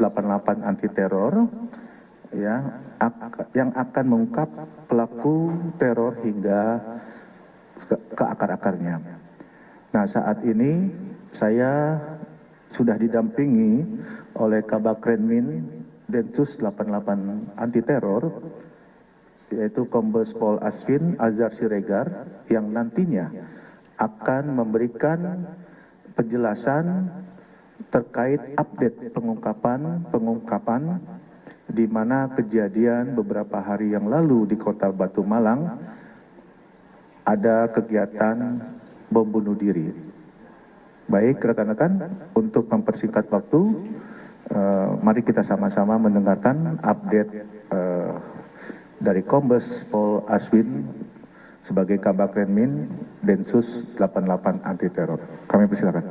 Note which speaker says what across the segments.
Speaker 1: 88 anti teror ya, yang akan mengungkap pelaku teror hingga ke akar-akarnya. Nah, saat ini saya sudah didampingi oleh Kabakrenmin Densus 88 anti teror, yaitu Kombes Pol Asvin Azhar Siregar, yang nantinya akan memberikan penjelasan terkait update pengungkapan di mana kejadian beberapa hari yang lalu di Kota Batu Malang ada kegiatan bom bunuh diri. Baik rekan-rekan, untuk mempersingkat waktu, mari kita sama-sama mendengarkan update dari Kombes Pol Asvin sebagai Kabakrenmin Densus 88 anti teror. Kami persilakan.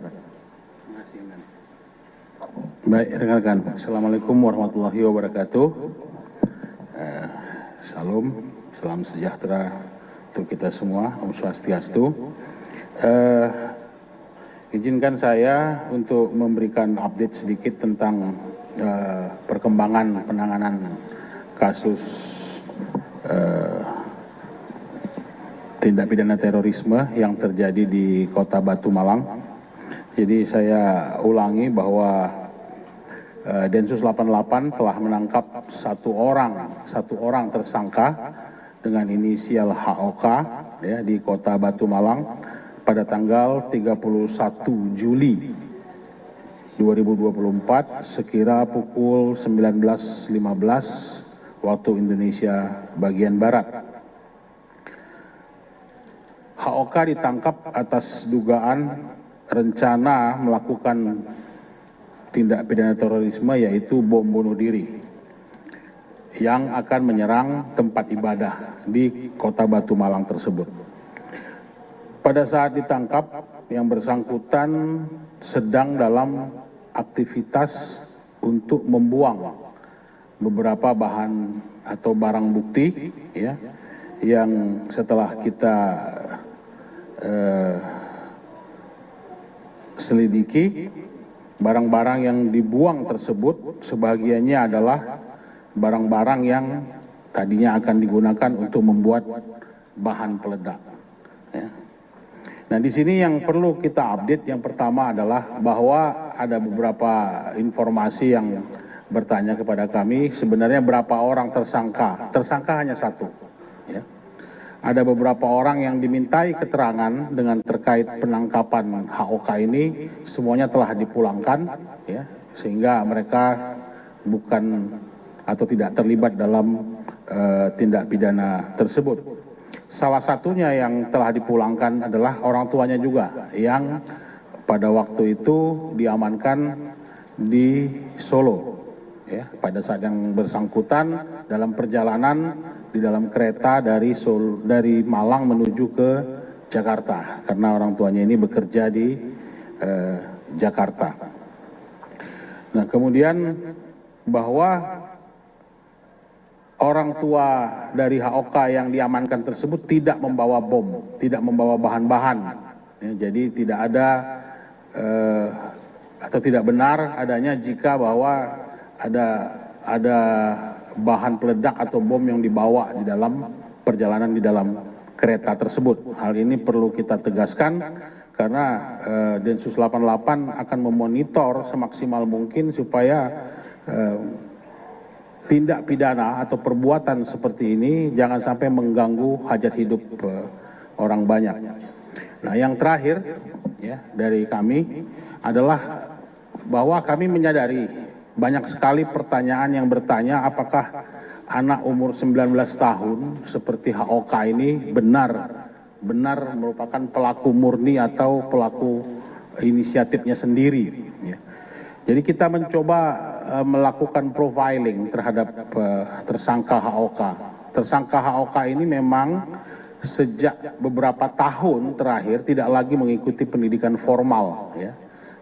Speaker 2: Baik rekan-rekan, Assalamualaikum warahmatullahi wabarakatuh. Salam sejahtera untuk kita semua, Om Swastiastu. Izinkan saya untuk memberikan update sedikit tentang perkembangan penanganan kasus tindak pidana terorisme yang terjadi di Kota Batu Malang. Jadi saya ulangi bahwa Densus 88 telah menangkap satu orang tersangka dengan inisial HOK ya, di Kota Batu Malang pada tanggal 31 Juli 2024 sekira pukul 19.15 waktu Indonesia bagian Barat. HOK ditangkap atas dugaan rencana melakukan tindak pidana terorisme, yaitu bom bunuh diri yang akan menyerang tempat ibadah di Kota Batu Malang tersebut. Pada saat ditangkap, yang bersangkutan sedang dalam aktivitas untuk membuang beberapa bahan atau barang bukti ya, yang setelah kita selidiki, barang-barang yang dibuang tersebut sebagiannya adalah barang-barang yang tadinya akan digunakan untuk membuat bahan peledak. Ya. Nah, di sini yang perlu kita update yang pertama adalah bahwa ada beberapa informasi yang bertanya kepada kami, sebenarnya berapa orang tersangka? Tersangka hanya satu. Ya. Ada beberapa orang yang dimintai keterangan dengan terkait penangkapan HOK ini, semuanya telah dipulangkan, ya, sehingga mereka bukan atau tidak terlibat dalam tindak pidana tersebut. Salah satunya yang telah dipulangkan adalah orang tuanya juga, yang pada waktu itu diamankan di Solo. Ya, pada saat yang bersangkutan dalam perjalanan di dalam kereta dari Malang menuju ke Jakarta, karena orang tuanya ini bekerja di Jakarta. Nah, kemudian bahwa orang tua dari HOK yang diamankan tersebut tidak membawa bom, tidak membawa bahan-bahan. Ya, jadi tidak ada atau tidak benar adanya jika bahwa ada bahan peledak atau bom yang dibawa di dalam perjalanan di dalam kereta tersebut. Hal ini perlu kita tegaskan karena Densus 88 akan memonitor semaksimal mungkin supaya tindak pidana atau perbuatan seperti ini jangan sampai mengganggu hajat hidup orang banyak. Nah, yang terakhir ya dari kami adalah bahwa kami menyadari banyak sekali pertanyaan yang bertanya apakah anak umur 19 tahun seperti HOK ini benar merupakan pelaku murni atau pelaku inisiatifnya sendiri. Ya. Jadi kita mencoba melakukan profiling terhadap tersangka HOK. Tersangka HOK ini memang sejak beberapa tahun terakhir tidak lagi mengikuti pendidikan formal. Ya.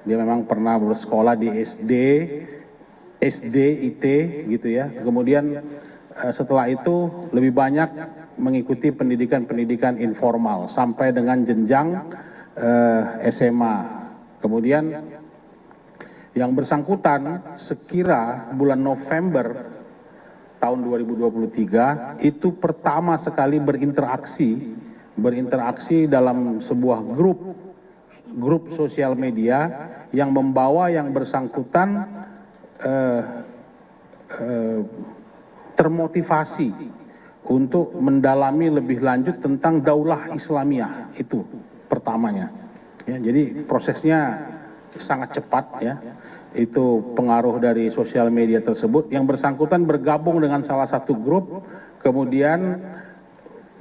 Speaker 2: Dia memang pernah bersekolah di SD, IT gitu ya. Kemudian setelah itu lebih banyak mengikuti pendidikan informal sampai dengan jenjang SMA. Kemudian Yang bersangkutan sekira bulan November tahun 2023 itu pertama sekali berinteraksi dalam sebuah grup sosial media yang membawa yang bersangkutan termotivasi untuk mendalami lebih lanjut tentang daulah Islamiyah, itu pertamanya. Ya, jadi prosesnya sangat cepat ya. Itu pengaruh dari sosial media tersebut. Yang bersangkutan bergabung dengan salah satu grup, kemudian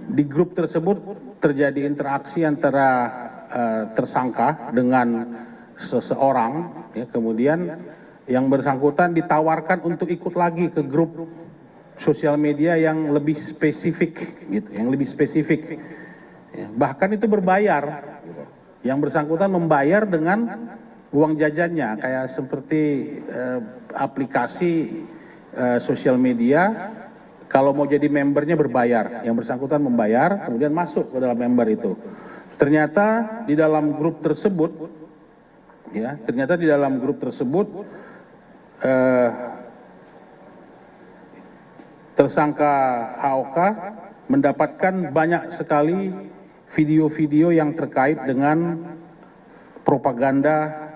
Speaker 2: di grup tersebut terjadi interaksi antara tersangka dengan seseorang, ya, kemudian yang bersangkutan ditawarkan untuk ikut lagi ke grup sosial media yang lebih spesifik, gitu, yang lebih spesifik. Ya, bahkan itu berbayar. Yang bersangkutan membayar dengan uang jajannya, kayak seperti aplikasi sosial media. Kalau mau jadi membernya berbayar, yang bersangkutan membayar, kemudian masuk ke dalam member itu. Ternyata di dalam grup tersebut, ya, tersangka HOK mendapatkan banyak sekali video-video yang terkait dengan propaganda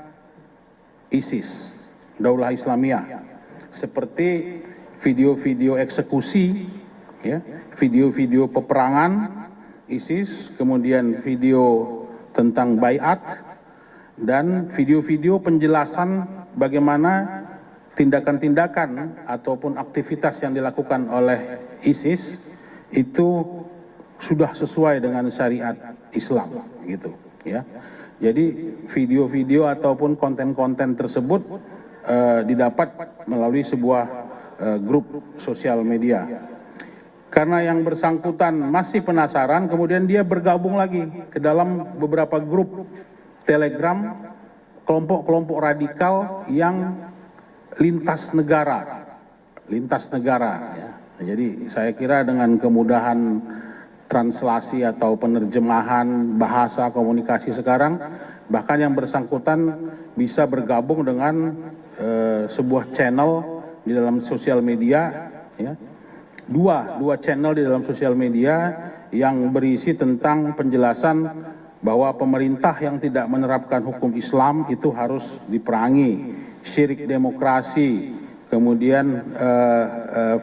Speaker 2: ISIS, Daulah Islamiyah, seperti video-video eksekusi, ya, video-video peperangan ISIS, kemudian video tentang baiat, dan video-video penjelasan bagaimana tindakan-tindakan ataupun aktivitas yang dilakukan oleh ISIS itu sudah sesuai dengan syariat Islam, gitu, ya. Jadi video-video ataupun konten-konten tersebut didapat melalui sebuah grup sosial media. Karena yang bersangkutan masih penasaran, kemudian dia bergabung lagi ke dalam beberapa grup Telegram kelompok-kelompok radikal yang lintas negara, ya. Jadi saya kira dengan kemudahan translasi atau penerjemahan bahasa komunikasi sekarang, bahkan yang bersangkutan bisa bergabung dengan sebuah channel di dalam sosial media, ya. Dua channel di dalam sosial media yang berisi tentang penjelasan bahwa pemerintah yang tidak menerapkan hukum Islam itu harus diperangi, syirik demokrasi, kemudian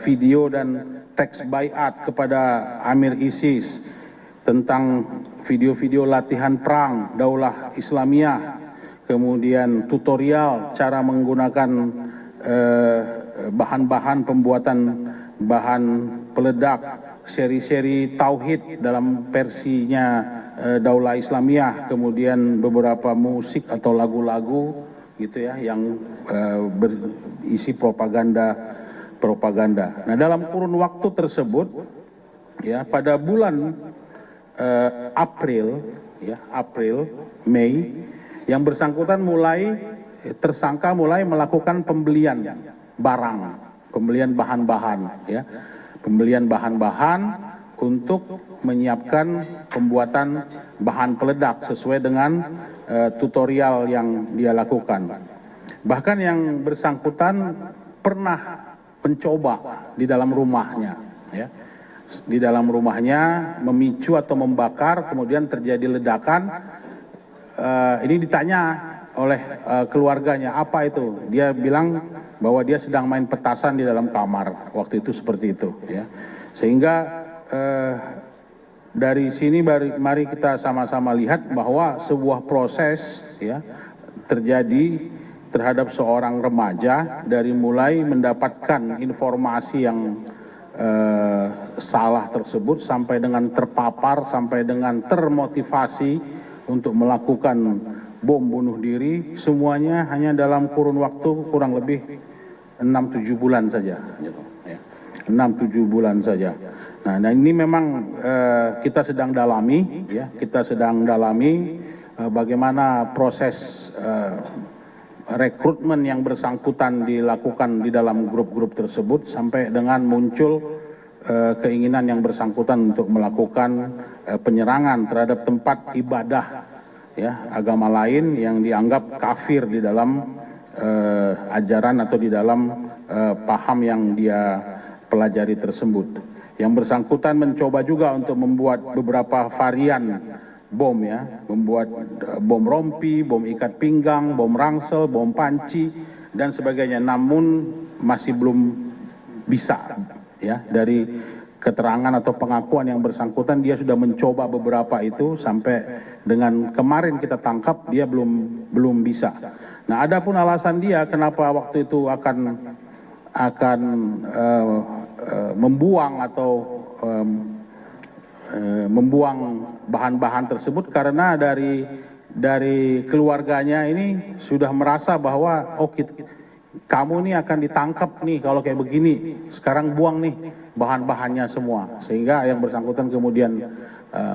Speaker 2: video dan teks baiat kepada Amir ISIS, tentang video-video latihan perang Daulah Islamiyah, kemudian tutorial cara menggunakan bahan-bahan pembuatan bahan peledak, seri-seri tauhid dalam versinya Daulah Islamiyah, kemudian beberapa musik atau lagu-lagu, gitu ya, yang berisi propaganda. Nah, dalam kurun waktu tersebut, ya, pada bulan Mei, yang bersangkutan tersangka mulai melakukan pembelian bahan-bahan, ya, pembelian bahan-bahan untuk menyiapkan pembuatan bahan peledak sesuai dengan tutorial yang dia lakukan. Bahkan yang bersangkutan pernah mencoba di dalam rumahnya, ya, di dalam rumahnya memicu atau membakar, kemudian terjadi ledakan. Ini ditanya oleh keluarganya, apa itu? Dia bilang bahwa dia sedang main petasan di dalam kamar waktu itu, seperti itu, ya. Sehingga dari sini mari kita sama-sama lihat bahwa sebuah proses, ya, terjadi terhadap seorang remaja dari mulai mendapatkan informasi yang salah tersebut sampai dengan terpapar, sampai dengan termotivasi untuk melakukan bom bunuh diri, semuanya hanya dalam kurun waktu kurang lebih 6-7 bulan saja, gitu, ya. 6-7 bulan saja. Nah, ini memang kita sedang dalami, ya, bagaimana proses rekrutmen yang bersangkutan dilakukan di dalam grup-grup tersebut sampai dengan muncul keinginan yang bersangkutan untuk melakukan penyerangan terhadap tempat ibadah, ya, agama lain yang dianggap kafir di dalam ajaran atau di dalam paham yang dia pelajari tersebut. Yang bersangkutan mencoba juga untuk membuat beberapa varian bom ya, membuat bom rompi, bom ikat pinggang, bom rangsel, bom panci dan sebagainya. Namun masih belum bisa ya, dari keterangan atau pengakuan yang bersangkutan dia sudah mencoba beberapa itu sampai dengan kemarin kita tangkap dia belum bisa. Nah, adapun alasan dia kenapa waktu itu akan membuang atau membuang bahan-bahan tersebut karena dari keluarganya ini sudah merasa bahwa kamu nih akan ditangkap nih kalau kayak begini, sekarang buang nih bahan-bahannya semua, sehingga yang bersangkutan kemudian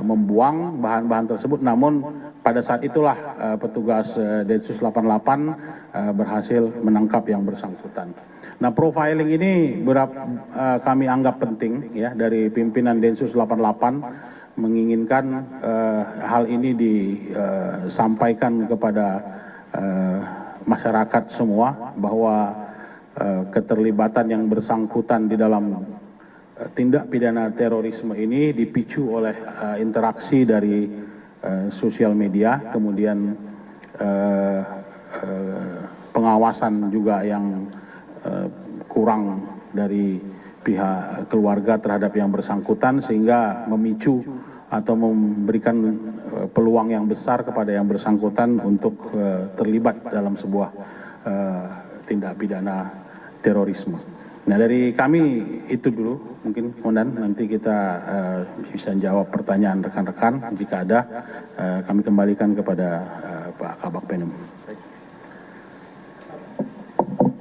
Speaker 2: membuang bahan-bahan tersebut. Namun pada saat itulah petugas Densus 88 berhasil menangkap yang bersangkutan. Nah, profiling ini kami anggap penting ya, dari pimpinan Densus 88 menginginkan hal ini disampaikan kepada masyarakat semua bahwa keterlibatan yang bersangkutan di dalam tindak pidana terorisme ini dipicu oleh interaksi dari sosial media, kemudian pengawasan juga yang kurang dari pihak keluarga terhadap yang bersangkutan, sehingga memicu atau memberikan peluang yang besar kepada yang bersangkutan untuk terlibat dalam sebuah tindak pidana terorisme. Nah, dari kami itu dulu, mungkin Komandan nanti kita bisa jawab pertanyaan rekan-rekan, jika ada kami kembalikan kepada Pak Kabak Penum.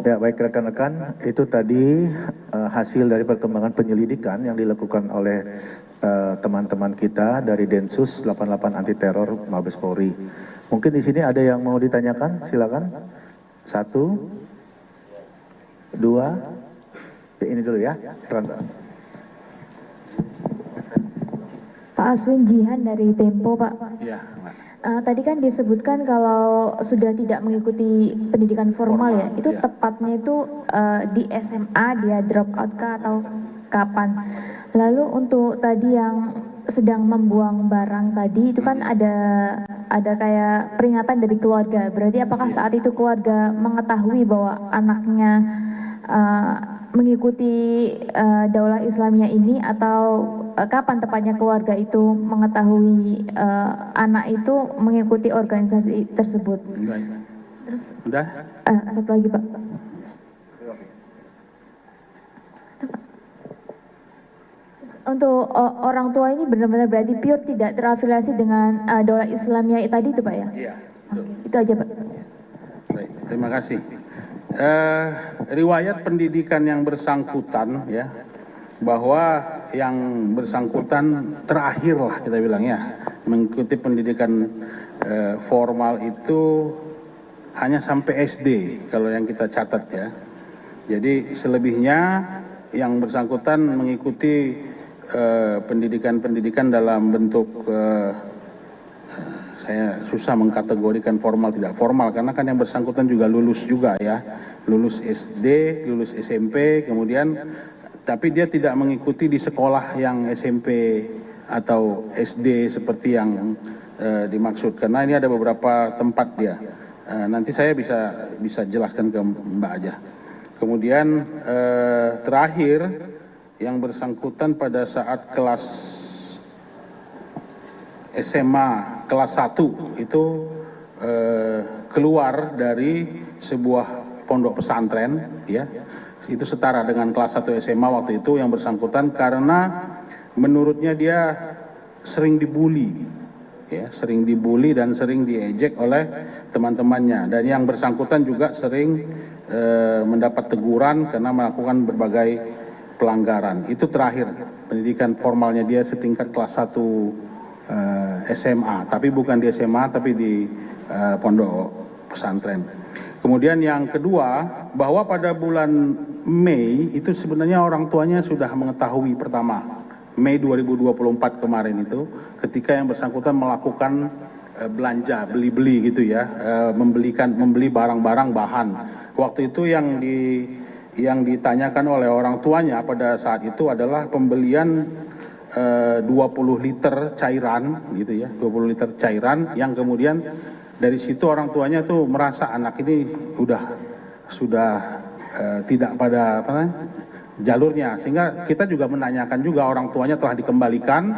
Speaker 1: Ya, baik rekan-rekan, itu tadi hasil dari perkembangan penyelidikan yang dilakukan oleh teman-teman kita dari Densus 88 Anti Teror Mabes Polri. Mungkin di sini ada yang mau ditanyakan, silakan. 1, 2, ini dulu ya. Silakan.
Speaker 3: Pak Aswin Jihan dari Tempo, Pak.
Speaker 2: Iya.
Speaker 3: Tadi kan disebutkan kalau sudah tidak mengikuti pendidikan formal ya, itu
Speaker 2: ya.
Speaker 3: tepatnya itu di SMA dia drop out kah atau kapan? Lalu untuk tadi yang sedang membuang barang tadi itu kan ada kayak peringatan dari keluarga. Berarti apakah saat itu keluarga mengetahui bahwa anaknya mengikuti Daulah Islamiyah ini, atau kapan tepatnya keluarga itu mengetahui anak itu mengikuti organisasi tersebut? Terus
Speaker 2: Udah?
Speaker 3: satu lagi Pak. Untuk orang tua ini benar-benar berarti pure tidak terafiliasi dengan Daulah Islamiyah tadi itu Pak ya?
Speaker 2: Iya. Betul.
Speaker 3: Itu aja Pak.
Speaker 2: Baik, terima kasih. Riwayat pendidikan yang bersangkutan ya, bahwa yang bersangkutan terakhir lah kita bilang ya, mengikuti pendidikan formal itu hanya sampai SD kalau yang kita catat ya. Jadi selebihnya yang bersangkutan mengikuti pendidikan-pendidikan dalam bentuk saya susah mengkategorikan formal tidak formal, karena kan yang bersangkutan juga lulus juga ya, lulus SD, lulus SMP, kemudian tapi dia tidak mengikuti di sekolah yang SMP atau SD seperti yang dimaksud, karena ini ada beberapa tempat dia. Nanti saya bisa jelaskan ke Mbak aja. Kemudian terakhir yang bersangkutan pada saat kelas SMA kelas 1 itu keluar dari sebuah pondok pesantren ya, itu setara dengan kelas 1 SMA waktu itu yang bersangkutan, karena menurutnya dia sering dibully ya, sering dibully dan sering diejek oleh teman-temannya, dan yang bersangkutan juga sering mendapat teguran karena melakukan berbagai pelanggaran. Itu terakhir pendidikan formalnya dia setingkat kelas 1 SMA, tapi bukan di SMA tapi di pondok pesantren. Kemudian yang kedua, bahwa pada bulan Mei itu sebenarnya orang tuanya sudah mengetahui pertama, Mei 2024 kemarin itu, ketika yang bersangkutan melakukan belanja, beli-beli gitu ya, membeli barang-barang bahan. Waktu itu yang ditanyakan oleh orang tuanya pada saat itu adalah pembelian 20 liter cairan gitu ya, 20 liter cairan yang kemudian dari situ orang tuanya tuh merasa anak ini sudah tidak pada jalurnya, sehingga kita juga menanyakan juga orang tuanya telah dikembalikan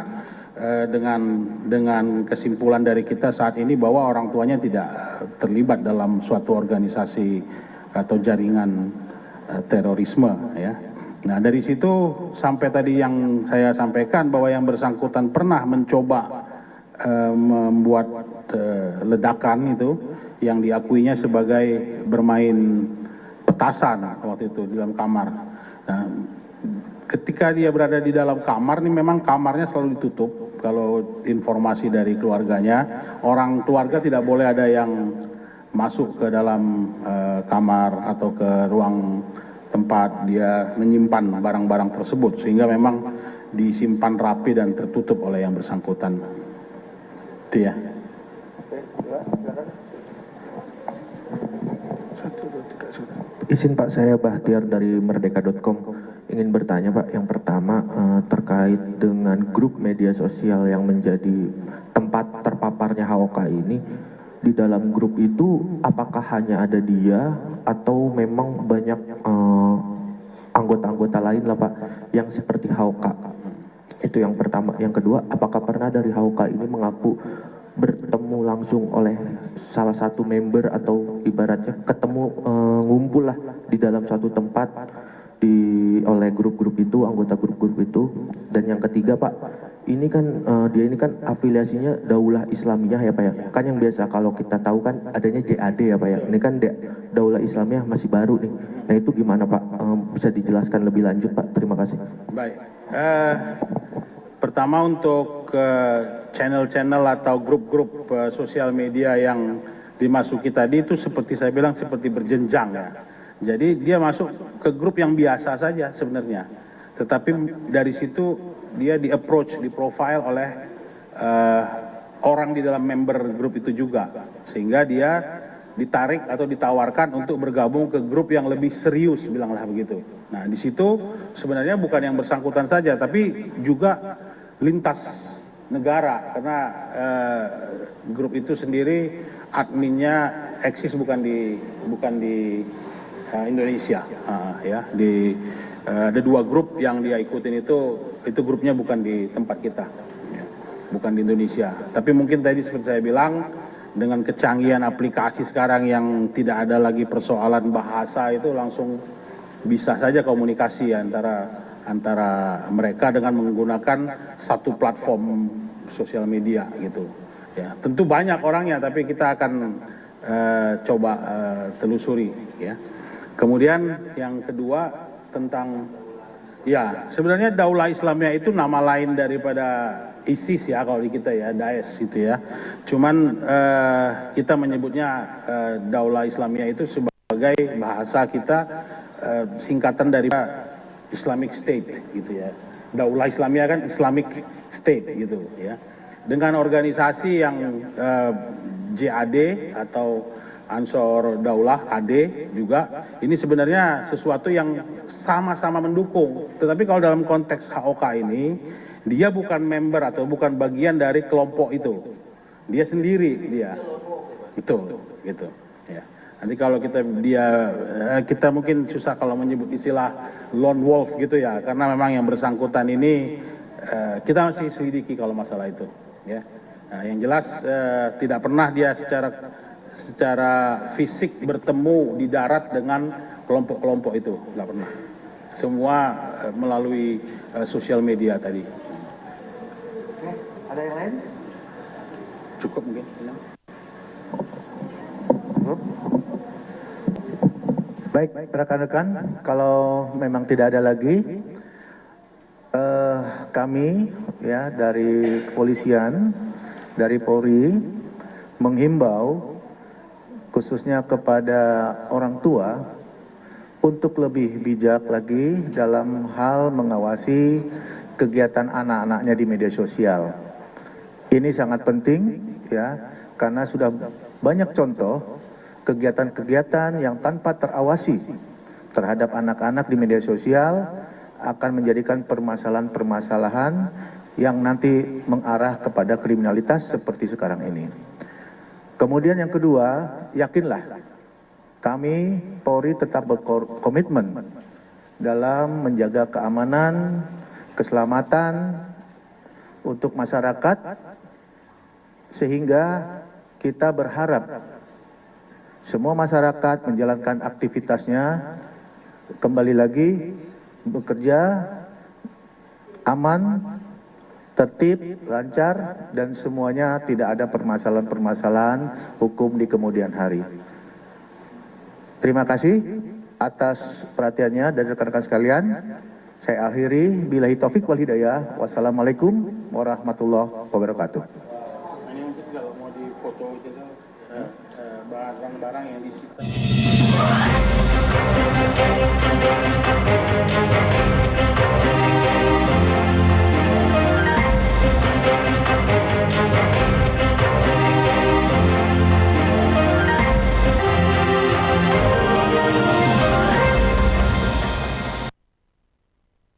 Speaker 2: dengan kesimpulan dari kita saat ini bahwa orang tuanya tidak terlibat dalam suatu organisasi atau jaringan terorisme ya. Nah dari situ sampai tadi yang saya sampaikan bahwa yang bersangkutan pernah mencoba membuat ledakan itu yang diakuinya sebagai bermain petasan waktu itu di dalam kamar. Nah, ketika dia berada di dalam kamar nih memang kamarnya selalu ditutup. Kalau informasi dari keluarganya, orang keluarga tidak boleh ada yang masuk ke dalam kamar atau ke ruang tempat dia menyimpan barang-barang tersebut, sehingga memang disimpan rapi dan tertutup oleh yang bersangkutan. Itu ya.
Speaker 4: Izin Pak, saya Bahtiar dari merdeka.com. Ingin bertanya Pak, yang pertama terkait dengan grup media sosial yang menjadi tempat terpaparnya HOK ini. Di dalam grup itu apakah hanya ada dia atau memang banyak anggota-anggota lain lah Pak yang seperti HOK? Itu yang pertama. Yang kedua, apakah pernah dari HOK ini mengaku bertemu langsung oleh salah satu member atau ibaratnya ketemu ngumpul lah di dalam suatu tempat oleh grup-grup itu, anggota grup-grup itu. Dan yang ketiga Pak, ini kan dia ini kan afiliasinya Daulah Islamiyah ya Pak ya. Kan yang biasa kalau kita tahu kan adanya JAD ya Pak ya. Ini kan Daulah Islamiyah masih baru nih. Nah itu gimana Pak? Bisa dijelaskan lebih lanjut Pak? Terima kasih.
Speaker 2: Baik. Pertama untuk channel-channel atau grup-grup sosial media yang dimasuki tadi itu seperti saya bilang seperti berjenjang ya. Jadi dia masuk ke grup yang biasa saja sebenarnya. Tetapi dari situ dia di-approach, di-profile oleh orang di dalam member grup itu juga. Sehingga dia ditarik atau ditawarkan untuk bergabung ke grup yang lebih serius, bilanglah begitu. Nah di situ sebenarnya bukan yang bersangkutan saja, tapi juga lintas negara, karena grup itu sendiri adminnya eksis bukan di Indonesia, ya ada 2 grup yang dia ikutin itu grupnya bukan di tempat kita, ya, bukan di Indonesia. Tapi mungkin tadi seperti saya bilang dengan kecanggihan aplikasi sekarang yang tidak ada lagi persoalan bahasa, itu langsung bisa saja komunikasi antara mereka dengan menggunakan satu platform sosial media gitu. Ya, tentu banyak orangnya, tapi kita akan coba telusuri ya. Kemudian yang kedua tentang ya sebenarnya Daulah Islamiyah itu nama lain daripada ISIS ya kalau di kita ya, Daesh gitu ya. Cuman kita menyebutnya Daulah Islamiyah itu sebagai bahasa kita singkatan dari Islamic State gitu ya. Daulah Islamiyah kan Islamic State gitu ya. Dengan organisasi yang JAD atau Ansor Daulah AD juga, ini sebenarnya sesuatu yang sama-sama mendukung. Tetapi kalau dalam konteks HOK ini, dia bukan member atau bukan bagian dari kelompok itu. Dia sendiri dia. Itu gitu ya. Nanti kalau kita mungkin susah kalau menyebut istilah lone wolf gitu ya, karena memang yang bersangkutan ini kita masih selidiki kalau masalah itu ya. Nah, yang jelas tidak pernah dia secara fisik bertemu di darat dengan kelompok-kelompok itu, nggak pernah. Semua melalui sosial media tadi.
Speaker 1: Ada yang lain?
Speaker 2: Cukup mungkin.
Speaker 1: Baik, rekan-rekan, kalau memang tidak ada lagi, kami ya dari kepolisian, dari Polri menghimbau khususnya kepada orang tua untuk lebih bijak lagi dalam hal mengawasi kegiatan anak-anaknya di media sosial. Ini sangat penting ya, karena sudah banyak contoh kegiatan-kegiatan yang tanpa terawasi terhadap anak-anak di media sosial akan menjadikan permasalahan-permasalahan yang nanti mengarah kepada kriminalitas seperti sekarang ini. Kemudian yang kedua, yakinlah kami Polri tetap berkomitmen dalam menjaga keamanan, keselamatan untuk masyarakat, sehingga kita berharap semua masyarakat menjalankan aktivitasnya kembali lagi bekerja aman, tertib, lancar, dan semuanya tidak ada permasalahan-permasalahan hukum di kemudian hari. Terima kasih atas perhatiannya dari rekan-rekan sekalian. Saya akhiri, billahi taufik wal hidayah. Wassalamualaikum warahmatullahi wabarakatuh.
Speaker 2: Ini mungkin kalau mau difoto itu barang-barang yang disita.